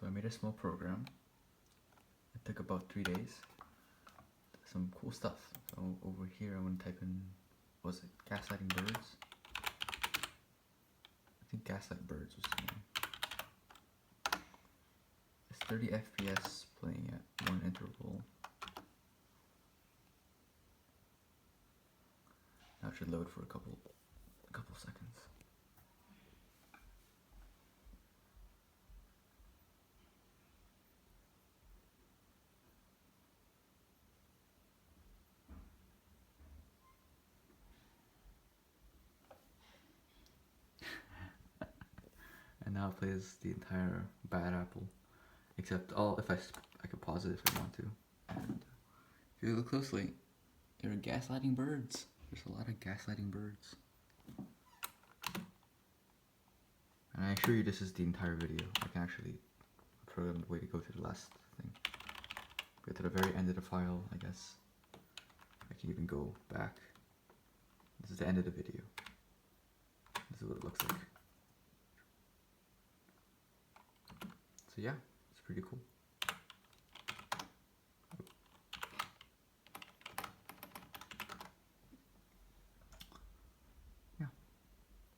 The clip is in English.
So I made a small program. It took about 3 days. Some cool stuff. So over here I'm gonna type in, what was it, Gaslighting Birds? I think Gaslight Birds was the name. It's 30 FPS playing at one interval. Now it should load for a couple seconds. And now it plays the entire Bad Apple, except I could pause it if I want to. And if you look closely, there are gaslighting birds. There's a lot of gaslighting birds. And I assure you this is the entire video. I can actually program the way to go to the last thing. Go to the very end of the file, I guess. I can even go back. This is the end of the video. This is what it looks like. So yeah, it's pretty cool.